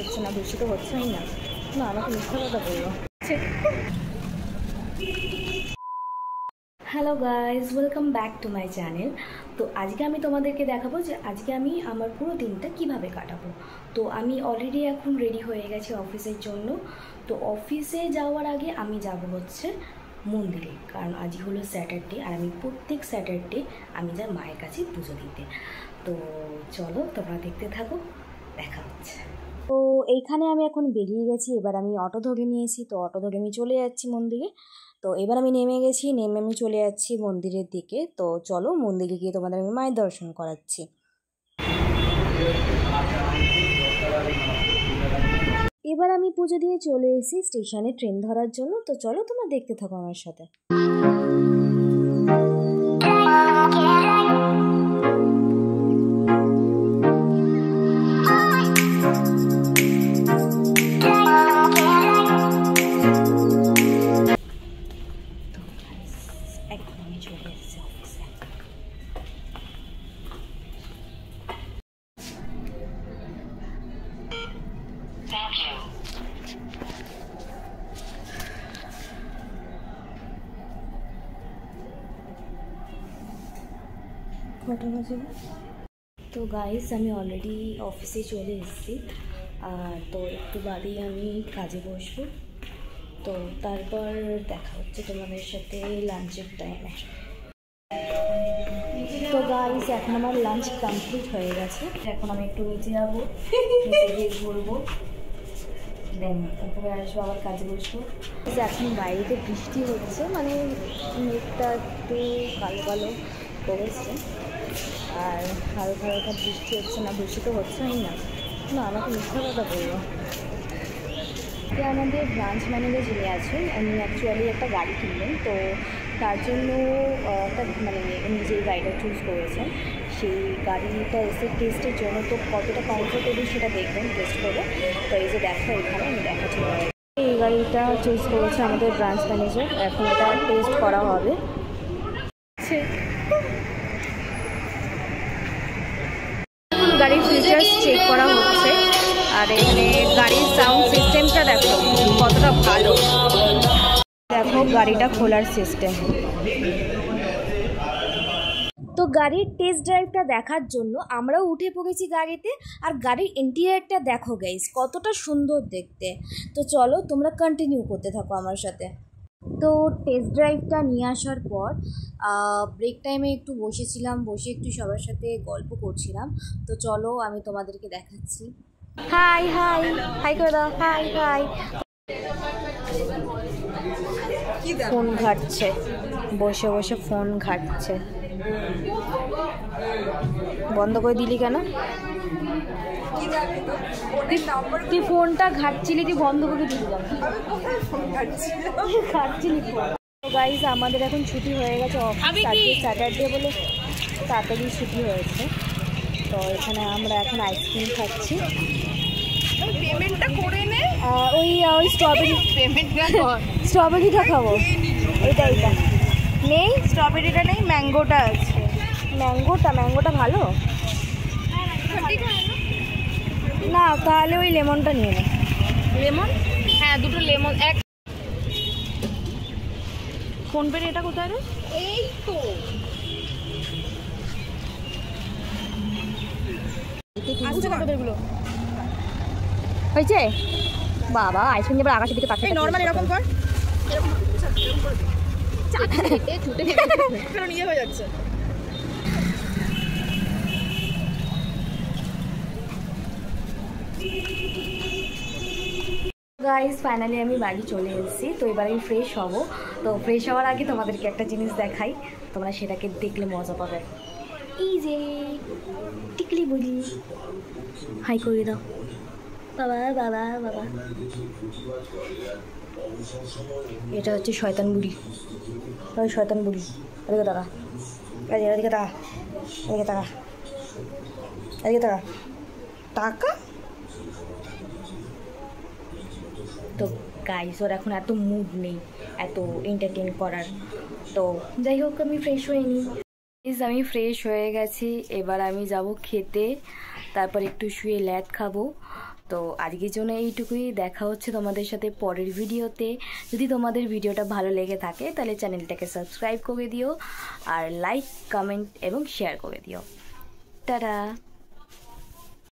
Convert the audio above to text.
হচ্ছে না, বৃষ্টি তো হচ্ছেই না। না, আমাকে মিথ্যা কথা বলবো। Hello guys, welcome back to my channel. তো আজকে আমি তোমাদেরকে দেখাবো যে আজকে আমি আমার পুরো দিনটা কিভাবে কাটাবো। তো আমি অলরেডি এখন রেডি হয়ে গেছি অফিসের জন্য। তো অফিসে যাওয়ার আগে আমি যাব হচ্ছে মন্দিরে, কারণ আজই হলো স্যাটারডে আর আমি প্রত্যেক স্যাটারডে আমি যাই মায়ের কাছে পুজো দিতে। তো চলো তোমরা দেখতে থাকো, দেখা হচ্ছে। তো এইখানে আমি এখন বেরিয়ে গেছি, এবার আমি অটো ধরে নিয়েছি। তো অটো ধরে আমি চলে যাচ্ছি মন্দিরে। তো এবার আমি নেমে গেছি, নেমে আমি চলে যাচ্ছি মন্দিরের দিকে। তো চলো মন্দিরে গিয়ে তোমাদের আমি মায়ের দর্শন করাচ্ছি। এবার আমি পুজো দিয়ে চলে এসেছি স্টেশনে ট্রেন ধরার জন্য। তো চলো তোমরা দেখতে থাকো আমার সাথে। তো গাইস, আমি অলরেডি অফিসে চলে এসেছি। তো একটু বাদেই আমি কাজে বসবো। তো তারপর দেখা হচ্ছে তোমাদের সাথে লাঞ্চের টাইমে। তো গাইস, এখন আমার লাঞ্চ কমপ্লিট হয়ে গেছে। এখন আমি একটু নিচে যাবো, নিচে গিয়ে ঘুরবো, দেন উপরে আসবো, আবার কাজে বসবো। এখন বাইরেতে বৃষ্টি হচ্ছে, মানে মেঘটা একটু কালো কালো করেছে আর হালকা হালকা বৃষ্টি হচ্ছে না, বৃষ্টি তো হচ্ছেই না। না, আমাকে মিথ্যা কথা বলবো। আমাদের ব্রাঞ্চ ম্যানেজার যিনি আছেন, উনি অ্যাকচুয়ালি একটা গাড়ি কিনবেন। তো তার জন্য একটা মানে উনি যেই গাড়িটা চুজ করেছেন সেই গাড়িটা এসে টেস্টের জন্য, তো কতটা কমফোর্টেবল সেটা দেখবেন টেস্ট করে। তো এই যে দেখো এখানে আমি দেখাচ্ছি, এই গাড়িটা চুজ করেছে আমাদের ব্রাঞ্চ ম্যানেজার। এখন এটা টেস্ট করা হবে। গাড়ির ফিচার্স চেক করা হচ্ছে আর এখানে গাড়ির সাউন্ড সিস্টেমটা দেখো কতটা ভালো। দেখো গাড়িটা খোলার সিস্টেম। তো গাড়ির টেস্ট ড্রাইভটা দেখার জন্য আমরাও উঠে পড়েছি গাড়িতে। আর গাড়ির ইন্টেরিয়রটা দেখো গাইস কতটা সুন্দর দেখতে। তো চলো তোমরা কন্টিনিউ করতে থাকো আমার সাথে। তো টেস্ট ড্রাইভটা নিয়ে আসার পর ব্রেক টাইমে একটু বসেছিলাম, বসে একটু সবার সাথে গল্প করছিলাম। তো চলো আমি তোমাদেরকে দেখাচ্ছি। হাই হাই হাই করে দাও, হাই হাই। ফোন ঘাটছে, বসে বসে ফোন ঘাটছে। বন্ধ করে দিলি কেন? তুই ফোনটা ঘাটছিলি, তুই বন্ধ করে দিলি কেন? ঘাটছিলি ফোন। গাইস, আমাদের এখন ছুটি হয়ে গেছে অফিস, স্যাটারডে বলে তাড়াতাড়ি ছুটি হয়েছে। তো এখানে আমরা এখন আইসক্রিম খাচ্ছি। পেমেন্টটা করে নে। ওই স্ট্রবেরিটা খাবো। এইটা নেই, স্ট্রবেরিটা নেই, ম্যাঙ্গোটা আছে। ম্যাঙ্গোটা ভালো না, তাহলে ওই লেমনটা নিয়ে নে। লেমন? হ্যাঁ, দুটো লেমন। এক ফোনপে এটা কোথায় রে? এই তো হয়েছে বাবা। আইসক্রিম এবার আকাশের দিকে তাকিয়ে নরমাল এরকম কর, নিয়ে হয়ে যাচ্ছে। গাইস, ফাইনালি আমি বাড়ি চলে এসেছি। তো এবার আমি ফ্রেশ হব। তো ফ্রেশ হওয়ার আগে তোমাদেরকে একটা জিনিস দেখাই, তোমরা সেটাকে দেখলে মজা পাবে। এই যে টিকলি বুড়ি, হাই করে দাও। বাবা বাবা বাবা, এটা হচ্ছে শয়তান বুড়ি। ওই শয়তান বুড়ি, এদিকে তাকা, এদিকে তাকা, এদিকে তাকা, এদিকে তাকা, টাকা। তো গাইস, ওর এখন এত মুড নেই এত এন্টারটেন করার। তো যাই হোক, আমি ফ্রেশ হয়ে নিই। আমি ফ্রেশ হয়ে গেছি, এবার আমি যাব খেতে, তারপর একটু শুয়ে ল্যাদ খাবো। তো আজকের জন্য এইটুকুই, দেখা হচ্ছে তোমাদের সাথে পরের ভিডিওতে। যদি তোমাদের ভিডিওটা ভালো লেগে থাকে তাহলে চ্যানেলটাকে সাবস্ক্রাইব করে দিও, আর লাইক, কমেন্ট এবং শেয়ার করে দিও। টাটা।